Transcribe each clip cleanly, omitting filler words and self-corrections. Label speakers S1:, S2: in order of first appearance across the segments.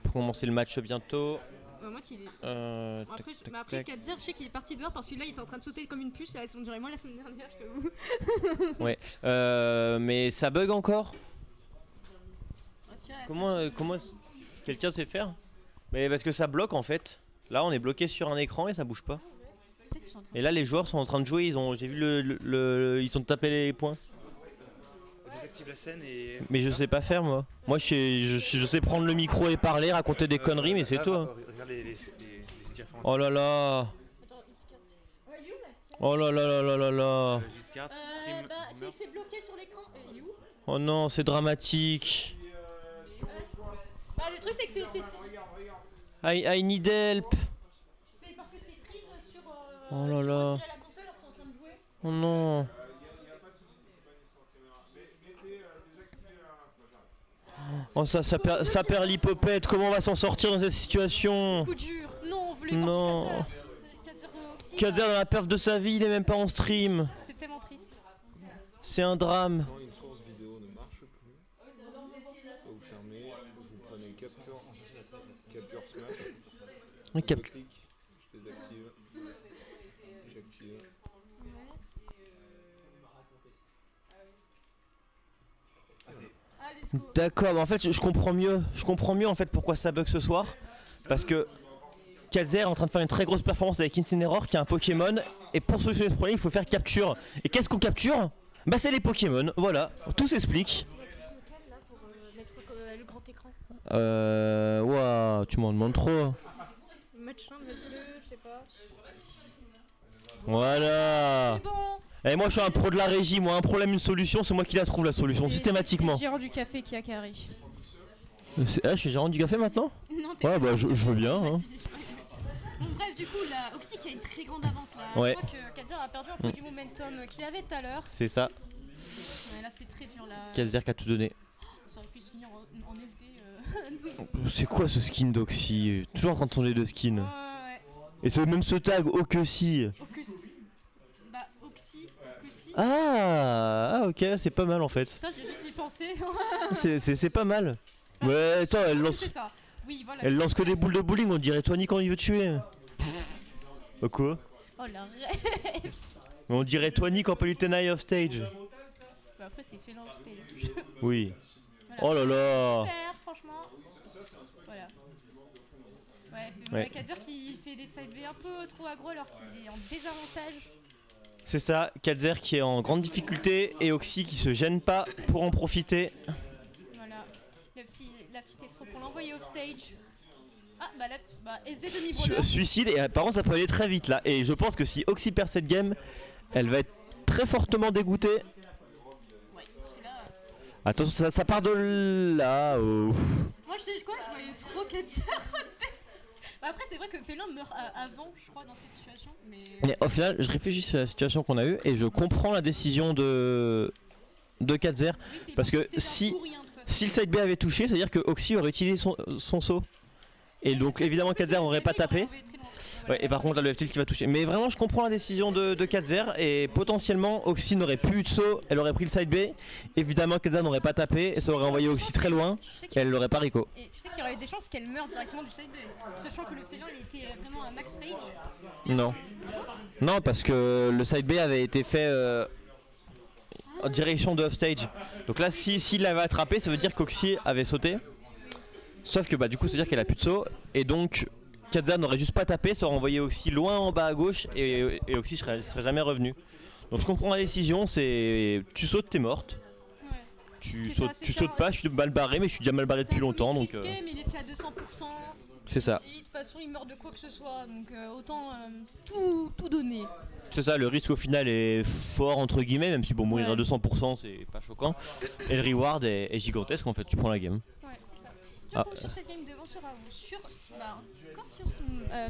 S1: Pour commencer le match bientôt.
S2: Moi qui est...
S1: Tac, tac,
S2: après
S1: tac.
S2: 4-0, je sais qu'il est parti dehors parce que là il était en train de sauter comme une puce, on dirait moi la semaine dernière, je t'avoue.
S1: Ouais, mais ça bug encore.
S2: Ah, tiens,
S1: Comment quelqu'un sait faire? Mais parce que ça bloque en fait. Là on est bloqué sur un écran et ça bouge pas.
S2: peut-être qu'ils sont en train de-
S1: Et là les joueurs sont en train de jouer, j'ai vu ils ont tapé les points.
S3: On désactive la scène et.
S1: Mais je sais pas faire moi. Moi je sais prendre le micro et parler, raconter des conneries mais c'est
S3: là,
S1: tout. Hein.
S3: Regarde les différents.
S1: Oh là là. Oh là là là là là là.
S3: J4, stream.
S2: c'est bloqué sur l'écran. Il est où?
S1: Oh non, c'est dramatique.
S2: Le truc c'est que c'est
S1: I need help.
S2: parce que c'est prise sur
S1: Oh là là.
S2: la console alors qu'ils sont en train de jouer.
S1: Oh non. Oh ça perd l'hypopète. Comment on va s'en sortir dans cette situation?
S2: Coup dur. Non, on voulait
S1: Non.
S2: voir 4 heures aussi.
S1: Kader dans la perf de sa vie, il est même pas en stream.
S2: C'est tellement triste.
S1: C'est un drame.
S4: Quand une source vidéo ne marche plus, soit vous fermez, vous prenez capture smash,
S1: Cap-
S4: je clique, je désactive, j'active.
S2: Let's go.
S1: D'accord, mais en fait je comprends mieux. Je comprends mieux en fait pourquoi ça bug ce soir. Parce que Kalzer est en train de faire une très grosse performance avec Incineroar qui est un Pokémon. Et pour solutionner ce problème, il faut faire capture. Et qu'est-ce qu'on capture? Bah c'est les Pokémon, voilà, tout s'explique.
S2: Là pour mettre le grand écran.
S1: Waouh, tu m'en demandes trop.
S2: Match 1, match 2, je sais pas.
S1: Voilà.
S2: Bon.
S1: Et moi je suis un pro de la régie, moi un problème, une solution, c'est moi qui la trouve la solution, systématiquement.
S2: C'est Gérard du café qui a carré.
S1: Ah, je suis gérant du café maintenant?
S2: Non,
S1: Ouais bah je veux bien. Hein.
S2: Bon bref, du coup, la Oxy qui a une très grande avance là.
S1: Ouais.
S2: Je crois que Kadir a perdu un peu du momentum qu'il avait tout à l'heure.
S1: C'est ça,
S2: Ouais, là c'est très dur là.
S1: Kalzer qui a tout donné.
S2: Ça aurait pu se finir en SD.
S1: C'est quoi ce skin d'Oxy? Toujours en train de changer de skin.
S2: Ouais.
S1: Et même ce tag Oxy.
S2: Oxy. Bah, Oxy.
S1: Ah ok, c'est pas mal en fait.
S2: Putain, j'ai juste y pensé.
S1: C'est pas mal. Ouais, attends, elle
S2: C'est
S1: lance,
S2: ça. Oui, voilà.
S1: elle lance que des boules de bowling, on dirait Tony quand il veut tuer. Quoi?
S2: Oh la rêve.
S1: On dirait Tony quand il peut off stage.
S2: Bah, après, c'est fait off stage.
S1: Oui.
S2: Voilà.
S1: Oh là là.
S2: Super, franchement. Voilà. Ouais,
S1: Ouais.
S2: Kadir qui fait des side B un peu trop aggro alors qu'il est en désavantage.
S1: C'est ça, Kalzer qui est en grande difficulté et Oxy qui se gêne pas pour en profiter.
S2: Voilà. La petite extra pour l'envoyer off stage. Ah, bah SD demi-brawler.
S1: Suicide, et par contre ça peut aller très vite là. Et je pense que si Oxy perd cette game, elle va être très fortement dégoûtée.
S2: Ouais, parce que là.
S1: Attention, ça part de là. Oh.
S2: Moi, je voyais trop Kadir. Bah après, c'est vrai que Félin meurt avant, je crois, dans cette situation.
S1: Mais au final, je réfléchis sur la situation qu'on a eue et je comprends la décision de Kalzer.
S2: Oui, c'est
S1: Parce que
S2: c'était un
S1: si-
S2: pour rien, de toute façon.
S1: Si le side B avait touché, c'est-à-dire que Oxy aurait utilisé son saut. Et donc évidemment Kalzer aurait pas tapé. Ouais, et par contre là le FTL qui va toucher. Mais vraiment je comprends la décision de Kalzer et potentiellement Oxy n'aurait plus eu de saut, elle aurait pris le side B. Évidemment Kalzer n'aurait pas tapé et ça aurait envoyé Oxy très loin et elle l'aurait pas rico.
S2: Et tu sais qu'il y aurait eu des chances qu'elle meure directement du side B. Sachant que le félin il était vraiment à max rage.
S1: Non. Non parce que le side B avait été fait en direction de offstage. Donc là s'il l'avait attrapé ça veut dire qu'Oxy avait sauté. Sauf que bah du coup ça veut dire qu'elle a plus de saut et donc Kalzer n'aurait juste pas tapé, ça aurait envoyé Oxy loin en bas à gauche et Oxy serait jamais revenu. Donc je comprends la décision, c'est tu sautes t'es morte.
S2: Ouais.
S1: Tu
S2: C'est ça,
S1: sautes,
S2: c'est
S1: tu
S2: ça,
S1: sautes pas, je suis mal barré mais je suis déjà mal barré depuis longtemps donc
S2: Mais il était à 200%.
S1: c'est ça.
S2: Si, de toute façon il meurt de quoi que ce soit, donc autant tout donner.
S1: C'est ça, le risque au final est fort entre guillemets, même si bon mourir
S2: Ouais.
S1: à 200% c'est pas choquant. Et le reward est gigantesque en fait, tu prends la game.
S2: Ouais, c'est ça. Du
S1: Ah.
S2: coup, sur cette game de on sera sur. Bah, encore sur.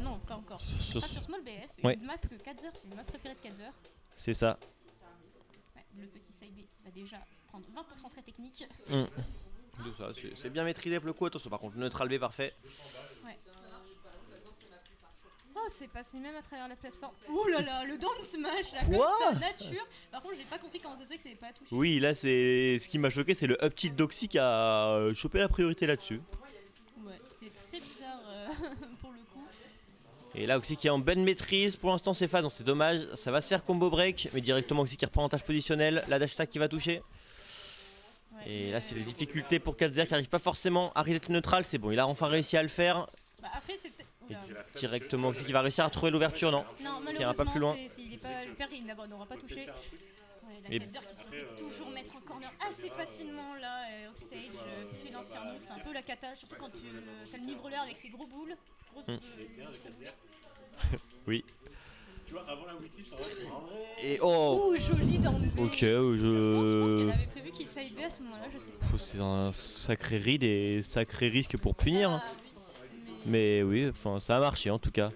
S2: Non, pas encore.
S1: Sur-
S2: Sur Small BF,
S1: Ouais.
S2: une map que 4 c'est une map préférée de 4
S1: C'est ça.
S2: Ouais, le petit side B qui va déjà prendre 20% très technique.
S1: De ça, c'est bien maîtrisé pour le coup, attention par contre, le neutral B parfait.
S2: Ouais. Oh, c'est passé même à travers la plateforme. Oh là là, le down smash là,
S1: Quoi
S2: comme ça, nature. Par contre, j'ai pas compris comment ça se fait que ça n'avait pas touché.
S1: Oui là c'est ce qui m'a choqué, c'est le up tilt d'Oxy qui a chopé la priorité là-dessus.
S2: Ouais, c'est très bizarre pour le coup.
S1: Et là Oxy qui est en bonne maîtrise pour l'instant ses phases, donc c'est dommage, ça va se faire combo break, mais directement Oxy qui reprend en tâche positionnelle, la dash attack qui va toucher.
S2: Ouais,
S1: Et
S2: mais,
S1: là c'est les difficultés pour Katzer qui n'arrive pas forcément à reset le neutral, c'est bon, il a enfin réussi à le faire.
S2: bah, après, c'est peut-être. Oula.
S1: Directement Oxy qui va réussir à trouver l'ouverture, non?
S2: Non,
S1: Ça ira pas plus loin.
S2: malheureusement, s'il n'est pas le faire, il n'aura pas touché. Ouais, la
S1: Et-
S2: Katzer qui se fait toujours mettre en corner assez facilement là, offstage, fait l'inferno, c'est un peu la cata, surtout quand tu as le mi-brawler avec ses gros boules. Grosses
S1: Hmm.
S2: boules.
S1: Oui.
S5: Tu vois, avant la wiki, je t'aurais en vrai.
S1: Et oh,
S2: Ouh, joli down B.
S1: ok,
S2: Je pense qu'elle avait prévu qu'il side B à ce moment-là, je sais pas.
S1: c'est un sacré read et sacré risque pour punir. Hein.
S2: Ah, oui,
S1: Mais oui, enfin ça a marché en tout cas.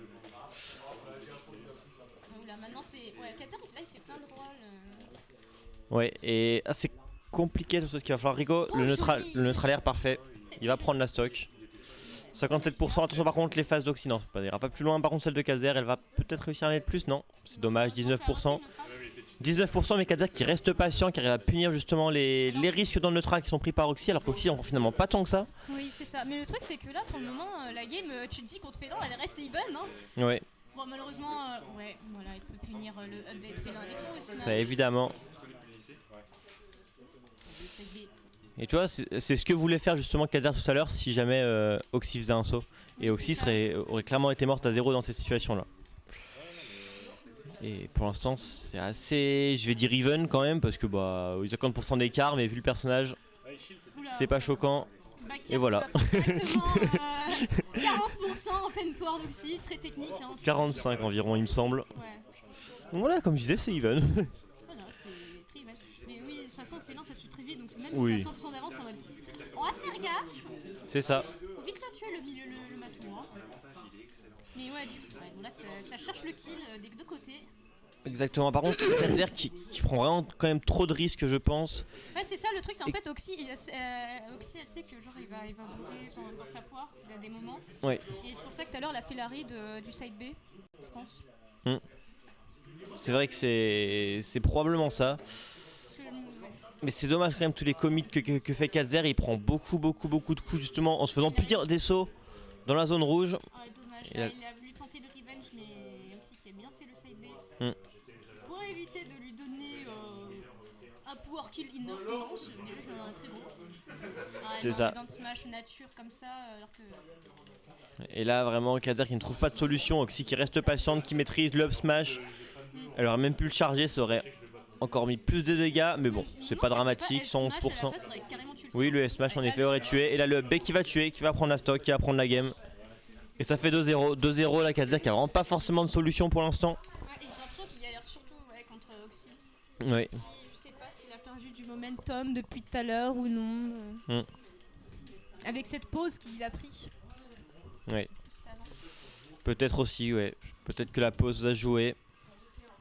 S2: Oula, maintenant c'est. Ouais, Katzer, là il fait plein de rôles.
S1: Ouais, et c'est compliqué tout ce qu'il va falloir Rico.
S2: Oh,
S1: Le
S2: joli.
S1: neutralaire parfait. Il va prendre la stock. 57%, attention par contre les phases d'Oxy, non, il ira pas plus loin. Par contre celle de Katzer, elle va peut-être réussir à mettre plus, non, c'est dommage, 19%. 19% mais Katzer qui reste patient, qui arrive à punir justement les risques dans le neutral qui sont pris par Oxy, alors qu'Oxy en prend finalement pas tant que ça.
S2: Oui, c'est ça. Mais le truc, c'est que là, pour le moment, la game, tu te dis qu'on te fait non, elle reste even. Hein.
S1: Ouais,
S2: Bon, malheureusement, ouais, voilà, il peut punir le update félin avec son smash.
S1: ça évidemment. Et tu vois, c'est ce que voulait faire justement Katzer tout à l'heure si jamais Oxy faisait un saut. Et
S2: Oui,
S1: Oxy
S2: c'est ça.
S1: aurait clairement été morte à 0 dans cette situation-là. Et pour l'instant, c'est assez, je vais dire even quand même, parce que bah, il y a 50% d'écart, mais vu le personnage,
S5: Ouais, shield, c'est
S2: Oula,
S1: c'est pas choquant.
S2: Back
S1: Et voilà.
S2: Directement, 40% en pen power d'Oxy, très technique. Hein.
S1: 45 environ, il me semble.
S2: Ouais,
S1: Donc voilà, comme je disais, c'est even.
S2: voilà, c'est très even. Mais oui, de toute façon, félin, ça tue très vite, donc même
S1: Oui.
S2: si t'as 100% d'avance, en mode. On va faire gaffe.
S1: C'est ça.
S2: Faut vite le tuer le matou. Hein. Mais ouais, bon, là ça cherche le kill des deux côtés.
S1: Exactement. Par contre, Katzer qui prend vraiment quand même trop de risques, je pense.
S2: Ouais, c'est ça le truc, c'est en
S1: Et-
S2: fait Oxy, Oxy elle sait que genre il va monter dans sa poire à des moments.
S1: Ouais.
S2: Et c'est pour ça que tout à l'heure elle a fait la read du side B, je pense.
S1: C'est vrai que c'est probablement ça.
S2: Parce que, ouais.
S1: Mais c'est dommage quand même tous les commits que fait Katzer. Il prend beaucoup de coups justement en se faisant punir des sauts dans la zone rouge.
S2: Ah, dommage,
S1: Et
S2: là,
S1: là-
S2: il a voulu tenter le revenge, mais Oxy qui a bien fait le side B. Pour éviter de lui donner un power kill immense, déjà il en a un très gros. Ah,
S1: C'est
S2: non,
S1: ça.
S2: Dans smash nature comme ça, alors que.
S1: Et là vraiment Katzer qui ne trouve pas de solution. Oxy qui reste patiente, qui maîtrise le up smash. Elle aurait même pu le charger, ça aurait encore mis plus de dégâts. Mais bon, c'est pas dramatique, 111%. Oui, le S-Smash en effet aurait tué. Et là, le B qui va tuer, qui va prendre la stock, qui va prendre la game. Et ça fait 2-0. 2-0, la Katzer qui a vraiment pas forcément de solution pour l'instant.
S2: Ouais, et j'ai l'impression qu'il galère surtout contre Oxy.
S1: Oui.
S2: Je sais pas s'il a perdu du momentum depuis tout à l'heure ou non. Avec cette pause qu'il a pris.
S1: Oui.
S2: Juste avant.
S1: Peut-être aussi, ouais. Peut-être que la pause a joué.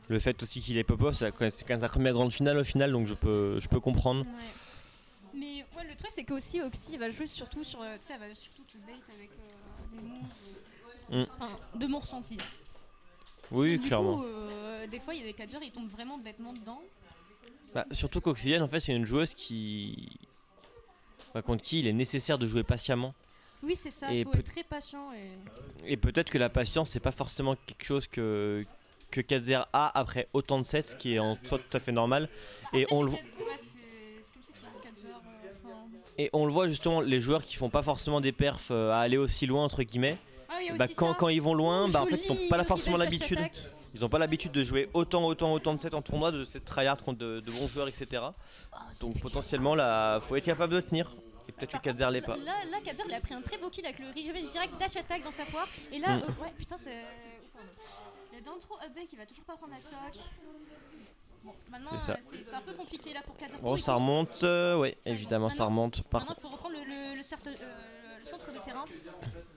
S1: Le fait aussi qu'il est pop-off, c'est quand même sa première grande finale au final, donc je peux comprendre.
S2: Ouais. Mais ouais, le truc c'est qu'aussi Oxy va jouer surtout sur. Tu sais, elle va surtout te bait avec des moves. Enfin, de mon ressenti.
S1: Oui,
S2: Et du
S1: clairement.
S2: coup, des fois, il y a des Katzer, ils tombent vraiment bêtement dedans.
S1: Bah, surtout qu'Oxygène, en fait, c'est une joueuse qui. Contre qui il est nécessaire de jouer patiemment.
S2: Oui, c'est ça,
S1: Et
S2: il faut être très patient.
S1: Et peut-être que la patience, c'est pas forcément quelque chose que Katzer a après autant de sets, ce qui est en soi tout à fait normal. Et on le voit.
S2: C'est comme ça qu'il y a Katzer.
S1: Et on le voit justement, les joueurs qui font pas forcément des perfs à aller aussi loin entre guillemets,
S2: Ah, il y a
S1: bah,
S2: aussi
S1: quand,
S2: ça.
S1: quand ils vont loin, bah, en fait ils ont
S2: Joli,
S1: pas là
S2: il
S1: forcément
S2: dash
S1: l'habitude.
S2: attack.
S1: Ils ont pas l'habitude de jouer autant de sets en tournoi, de cette tryhard contre de bons joueurs, etc. Donc potentiellement là, faut être capable de tenir. Et peut-être que
S2: Par
S1: Katzer
S2: contre,
S1: l'est pas.
S2: Là, Katzer, il a pris un très beau kill avec le revenge direct dash attack dans sa poire. Et là, ouais, putain, c'est. Le down throw up B qui va toujours pas prendre la stock. Bon, maintenant,
S1: C'est ça.
S2: c'est un peu compliqué là pour Katzer.
S1: Oh, ça remonte, ouais, évidemment ça remonte. Par
S2: Maintenant,
S1: contre,
S2: il faut reprendre le centre de terrain.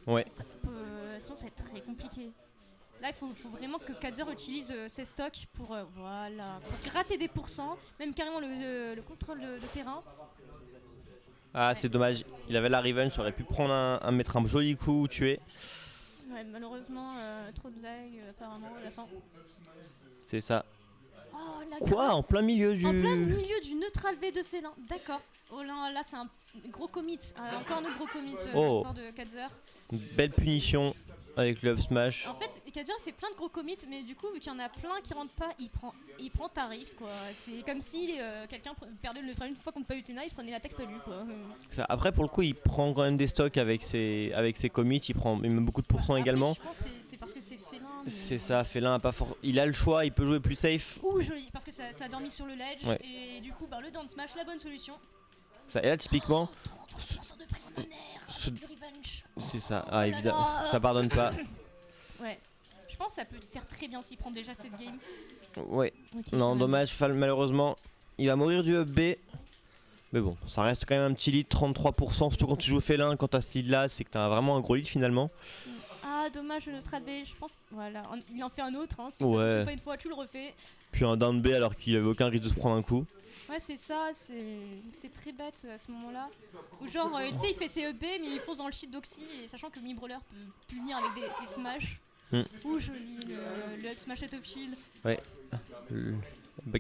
S1: ouais.
S2: Sinon, ça va être très compliqué. Là, il faut vraiment que Katzer utilise ses stocks pour, voilà, pour gratter des pourcents, même carrément le contrôle de terrain.
S1: Ah, c'est dommage. Il avait la revenge, il aurait pu prendre mettre un joli coup, tuer.
S2: Ouais, malheureusement, trop de lag apparemment à la fin.
S1: C'est ça.
S2: Oh, la
S1: Quoi? En plein milieu
S2: En plein
S1: du...
S2: milieu du neutral B de félin, d'accord. Oh là c'est un gros commit, encore un autre gros commit de
S1: Oh.
S2: la part de Kadzer.
S1: Belle punition avec le up smash.
S2: En fait, Kadzer il fait plein de gros commits, mais du coup, vu qu'il y en a plein qui rentrent pas, il prend tarif quoi. C'est comme si quelqu'un perdait le neutral une fois contre Palutena, il se prenait l'attaque palu quoi.
S1: Ça, après, pour le coup, il prend quand même des stocks avec ses commits, il met beaucoup de pourcents
S2: Après,
S1: également.
S2: Je pense que c'est parce que c'est félin. Mais...
S1: C'est ça, Félin a pas fort. Il a le choix, il peut jouer plus safe.
S2: Ouh, joli, parce que ça a dormi sur le ledge,
S1: Ouais.
S2: et du coup, le down smash, la bonne solution.
S1: Ça, et là, typiquement,
S2: 30% de prix en honneur,
S1: ce-
S2: du revenge.
S1: c'est ça.
S2: Oh
S1: Ah,
S2: là
S1: évidemment,
S2: là.
S1: ça pardonne pas.
S2: Ouais. Je pense que ça peut te faire très bien s'il prend déjà cette game.
S1: Ouais.
S2: Ok,
S1: Non,
S2: ça va.
S1: dommage, malheureusement, il va mourir du up B. Mais bon, ça reste quand même un petit lead, 33%. Surtout quand tu joues Félin, quand t'as ce lead là, c'est que t'as vraiment un gros lead finalement.
S2: Ah, dommage, le neutral B, je pense. Voilà, il en fait un autre. Hein. Si
S1: Ouais.
S2: ça ne fait pas une fois, tu le refais.
S1: Puis un down B alors qu'il avait aucun risque de se prendre un coup.
S2: Ouais, c'est ça, c'est très bête à ce moment-là. Ou genre, tu sais, il fait ses EP, mais il fonce dans le shit d'Oxy, et sachant que Mi-Brawler peut punir avec des smash. Ouh, joli, le up smash at top shield.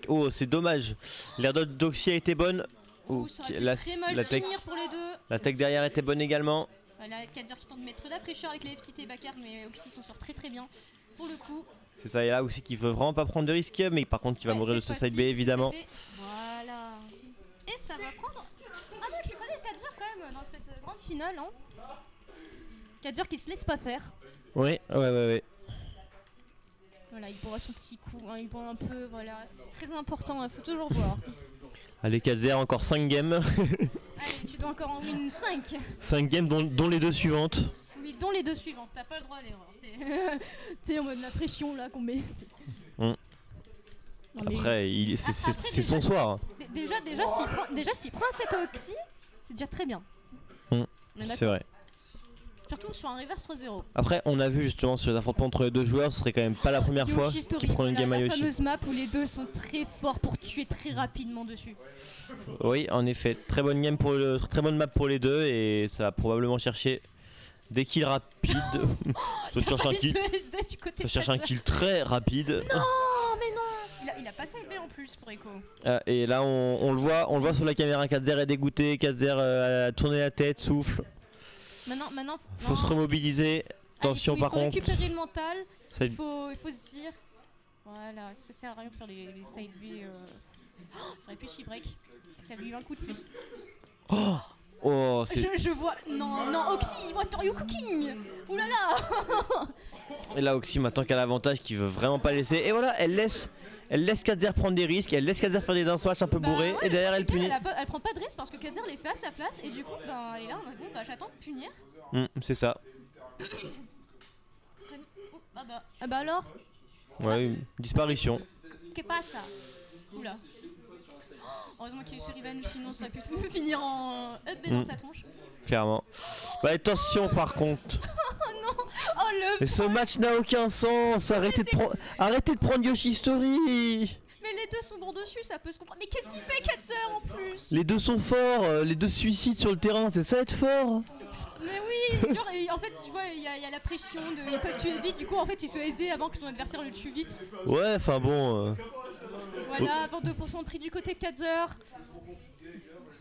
S1: Oh, c'est dommage. L'air d'Oxy a été bonne.
S2: Ouh, ça aurait pu
S1: la,
S2: très mal
S1: la tech,
S2: finir pour les deux.
S1: la tech derrière était bonne également.
S2: Voilà, Kadzer qui tente de mettre de la pression avec les FTT Bakar, mais Oxy s'en sort très très bien. Pour le coup,
S1: C'est ça, et là aussi qu'il veut vraiment pas prendre de risques, mais par contre il va
S2: ouais,
S1: mourir de
S2: cette
S1: ce
S2: fois-ci,
S1: side B évidemment.
S2: Voilà. Et ça va prendre. Ah, moi je connais Kadzer quand même dans cette grande finale. Hein. Kadzer qui se laisse pas faire.
S1: Ouais.
S2: Voilà, il boit son petit coup, hein, il boit un peu, voilà, c'est très important, il faut toujours boire.
S1: Allez, 4-0, encore 5 games.
S2: Allez, tu dois encore en win 5.
S1: 5 games dont les deux suivantes.
S2: Oui, dont les deux suivantes, t'as pas le droit à l'erreur. T'es en mode la pression là qu'on met. Non, mais
S1: Après, c'est son soir. hein.
S2: déjà s'il prend cette Oxy, c'est déjà très bien. On est d'accord.
S1: C'est vrai.
S2: Surtout sur un reverse 3-0.
S1: Après, on a vu justement sur les affrontements entre les deux joueurs, ce serait quand même pas la première fois
S2: Yoshi Story,
S1: qu'il prend une
S2: voilà,
S1: game à
S2: la
S1: Yoshi.
S2: fameuse map où les deux sont très forts pour tuer très rapidement dessus.
S1: Oui, en effet, très bonne game très bonne map pour les deux et ça va probablement chercher des kills rapides. ça cherche un kill. Ça cherche un kill très rapide.
S2: Non, mais non. Il a pas side B en plus pour Echo.
S1: Et là, on le voit sur la caméra. 4-0 est dégoûté. 4-0 a tourné la tête, souffle.
S2: Maintenant,
S1: Faut se remobiliser. Attention, par
S2: il faut
S1: contre.
S2: récupérer le mental.
S1: Ça-
S2: Il faut se dire. Voilà, ça sert à rien de faire les side B. Ça aurait pu chi break. Ça lui eu un coup de plus.
S1: Oh, c'est.
S2: Je vois. Non, Oxy, what are you cooking? Oulala.
S1: Et là, Oxy maintenant qu'elle a l'avantage, qui veut vraiment pas laisser. Et voilà, elle laisse 4-0 prendre des risques. Elle laisse 4-0 faire des dance match un peu bourrés.
S2: Ouais,
S1: et derrière, elle punit.
S2: Elle prend pas de risque parce que Kadzer les fait à sa place. Et du coup, elle est là en mode bon, j'attends de punir.
S1: C'est ça.
S2: Ah bah alors,
S1: Ouais, une disparition.
S2: qu'est ça? Oula. Heureusement qu'il y a eu ce revenge, sinon ça aurait pu tout finir en up B dans sa tronche.
S1: Clairement. Bah, attention par contre.
S2: Oh le.
S1: Mais ce match n'a aucun sens. Arrêtez de prendre Yoshi Story.
S2: Mais les deux sont bons dessus, ça peut se comprendre. Mais qu'est-ce qu'il fait Kadzer en plus?
S1: Les deux sont forts. Les deux suicides sur le terrain. C'est ça être fort.
S2: Mais oui, genre, en fait, tu vois, il y a la pression de ils peuvent tuer vite, du coup, en fait, il se SD avant que ton adversaire le tue vite.
S1: Ouais, enfin bon.
S2: Voilà, 22% de prix du côté de Kadzer.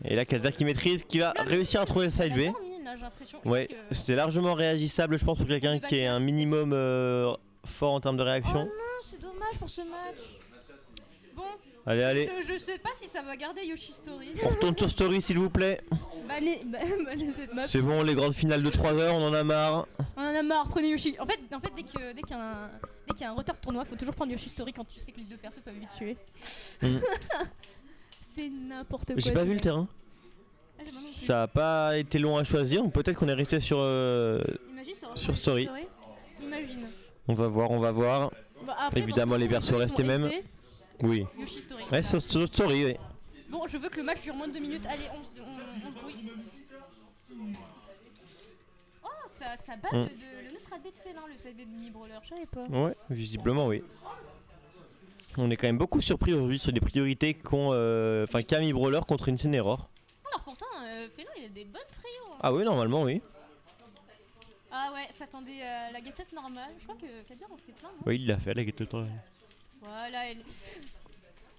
S1: Et là, Kadzer qui maîtrise, qui va réussir à trouver le side
S2: Il a
S1: B.
S2: dormi, là, j'ai l'impression. Je
S1: Ouais,
S2: pense que-
S1: c'était largement réagissable, je pense, pour quelqu'un qui est un minimum fort en termes de
S2: Oh
S1: réaction.
S2: non, c'est dommage pour ce match. Bon,
S1: Allez,
S2: je sais pas si ça va garder Yoshi Story.
S1: on retourne sur Story s'il vous plaît.
S2: Bannez cette map.
S1: C'est bon, les grandes finales de 3 heures, on en a marre.
S2: On en a marre, prenez Yoshi. En fait dès qu'il y a un retard de tournoi, faut toujours prendre Yoshi Story quand tu sais que les deux persos peuvent vite tuer. C'est n'importe quoi.
S1: J'ai pas vu le terrain.
S2: Ah, j'ai pas non plus.
S1: Ça a pas été long à choisir, donc peut-être qu'on est resté sur.
S2: Imagine, ça aurait
S1: sur
S2: été
S1: Story.
S2: Imagine.
S1: On va voir.
S2: Bah, après,
S1: Évidemment,
S2: dans
S1: les
S2: ce
S1: persos
S2: moment,
S1: restaient
S2: ils sont
S1: mêmes.
S2: restés.
S1: Oui.
S2: Yoshi Story.
S1: Ouais,
S2: voilà.
S1: sur Story, oui.
S2: Bon, je veux que le match dure moins de 2 minutes. Allez, on se brouille. Oh, ça bat le neutral B de Félin, le side B de Mi-Brawler, je savais pas.
S1: Ouais, visiblement, oui. On est quand même beaucoup surpris aujourd'hui sur les priorités qu'ont Camille Brawler contre une Error.
S2: Alors pourtant, Félin, il a des bonnes prios. Hein.
S1: Ah oui, normalement, oui.
S2: Ah ouais, s'attendait à la guette normale. Je crois que Kadzer en fait plein, non?
S1: Oui, il l'a fait, la guette de temps.
S2: Voilà,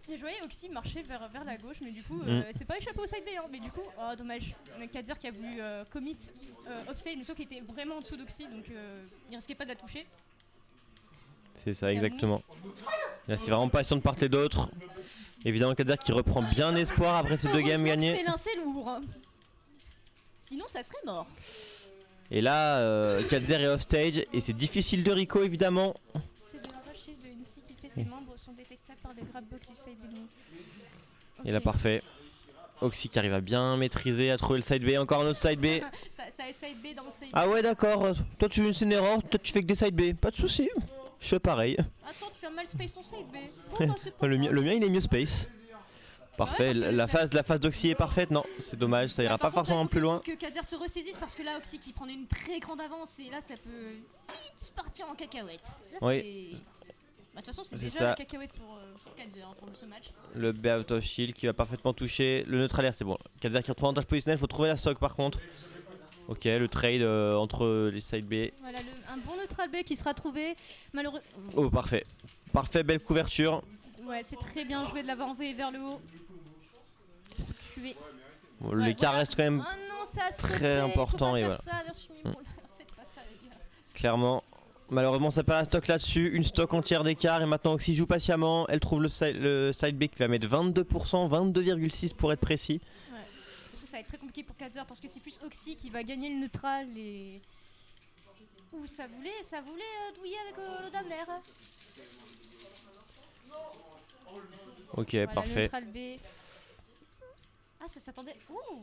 S2: Et je voyais Oxy marcher vers la gauche, mais du coup, c'est pas échappé au side B. Hein, mais du coup, oh, dommage. Kadir qui a voulu commit offstage, mais sauf qu'il était vraiment en dessous d'Oxy, donc il risquait pas de la toucher.
S1: C'est ça, exactement. Là, c'est vraiment passion de part et d'autre. Évidemment, Kadir qui reprend bien espoir après ces deux games gagnés.
S2: Félin, c'est lourd. Hein. Sinon, ça serait mort.
S1: Et là, Kadir est offstage et c'est difficile de Rico, évidemment.
S2: C'est le rush de Nisi qui fait ses membres sont détectables par les grabbox du side B.
S1: Et là, parfait. Oxy qui arrive à bien maîtriser, à trouver le side B. Encore un autre side B.
S2: ça est side B dans le side B.
S1: Ah ouais, d'accord. Toi, tu fais une erreur. Toi, tu fais que des side B. Pas de soucis. Je fais pareil.
S2: Attends, tu fais mal space ton side B. Bon, bah, c'est pas
S1: le
S2: grave.
S1: mien, il est mieux space. Parfait.
S2: Ouais,
S1: la phase d'Oxy est parfaite. Non, c'est dommage. Ça ira
S2: Par
S1: pas
S2: contre,
S1: forcément
S2: là,
S1: plus loin.
S2: faut que Kadir se ressaisisse parce que là, Oxy qui prend une très grande avance et là, ça peut vite partir en cacahuète. Là,
S1: Oui.
S2: c'est. Bah, de toute façon, c'est
S1: C'est
S2: déjà
S1: ça.
S2: la cacahuète pour Kadir pour ce match.
S1: Le B out of shield qui va parfaitement toucher. Le neutral air, c'est bon. Kadir qui retrouve avantage positionnel. Faut trouver la stock par contre. Ok, le trade entre les side B.
S2: Voilà, un bon neutral B qui sera trouvé. Malheureusement.
S1: Oh, parfait. Parfait, belle couverture.
S2: Ouais, c'est très bien joué de l'avoir envoyé vers le haut. Pour tuer.
S1: Bon,
S2: Ouais,
S1: l'écart
S2: voilà.
S1: reste quand même
S2: Oh non, ça a
S1: très
S2: sauté,
S1: important,
S2: faut pas
S1: et
S2: faire
S1: voilà.
S2: ça, versus Mimoleur, faites pas ça, les gars.
S1: clairement. Malheureusement, ça perd la stock là-dessus. Une stock entière d'écart. Et maintenant, Oxy joue patiemment. Elle trouve le side B qui va mettre 22%, 22,6 pour être précis.
S2: Ouais. Ça va être très compliqué pour Kadir parce que c'est plus Oxy qui va gagner le neutral et. Ouh, ça voulait douiller avec l'Odan d'air.
S1: Ok,
S2: Voilà,
S1: parfait.
S2: neutral B. Ah, ça s'attendait. Ouh,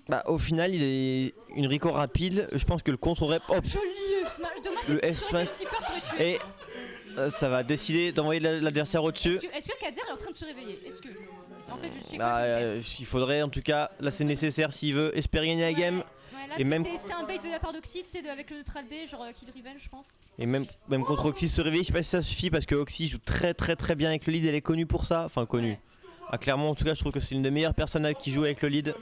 S1: Bah, au final, il est une Rico rapide. Je pense que le contre-rep. Hop.
S2: joli F smash. Dommage,
S1: Le
S2: c'est
S1: F
S2: vrai
S1: smash.
S2: que le tipper serait tué.
S1: Et ça va décider d'envoyer l'adversaire au-dessus.
S2: Est-ce que Kadir est en train de se réveiller? Est-ce que. En fait, je sais
S1: Bah,
S2: quoi.
S1: il faudrait en tout cas, là c'est nécessaire s'il veut espérer gagner la game.
S2: Ouais, là,
S1: et même-
S2: c'était un bait de la part d'Oxy, tu sais, avec le neutral B, genre kill revenge, je pense.
S1: Et même contre Oxy se réveiller, je sais pas si ça suffit parce que Oxy joue très bien avec le lead, elle est connue pour ça. Enfin connue. Ah, clairement en tout cas je trouve que c'est une des meilleures personnes qui joue avec le lead.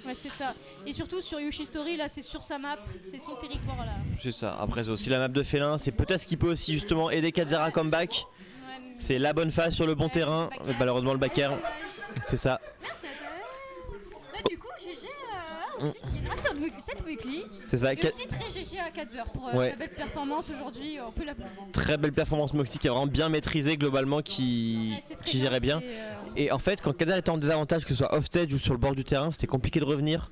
S2: Ouais, c'est ça. Et surtout sur Yoshi Story, là, c'est sur sa map, c'est son territoire là.
S1: C'est ça, après c'est aussi la map de Félin, c'est peut-être ce qui peut aussi justement aider Kadir à comeback.
S2: Ouais, mais-
S1: C'est la bonne phase sur le bon terrain,
S2: back air.
S1: malheureusement le back air,
S2: Dommage.
S1: c'est ça.
S2: Merde, bah, du coup, GG Oxy qui gagnera sur cette weekly.
S1: C'est ça,
S2: Et aussi très GG à 4 heures pour
S1: Ouais.
S2: sa belle performance aujourd'hui, on peut l'applaudir.
S1: très belle performance Moxie qui a vraiment bien maîtrisé globalement, qui
S2: Ouais, c'est très
S1: gérait bien.
S2: fait,
S1: Et en fait quand Kadir était en désavantage, que ce soit offstage ou sur le bord du terrain, c'était compliqué de revenir.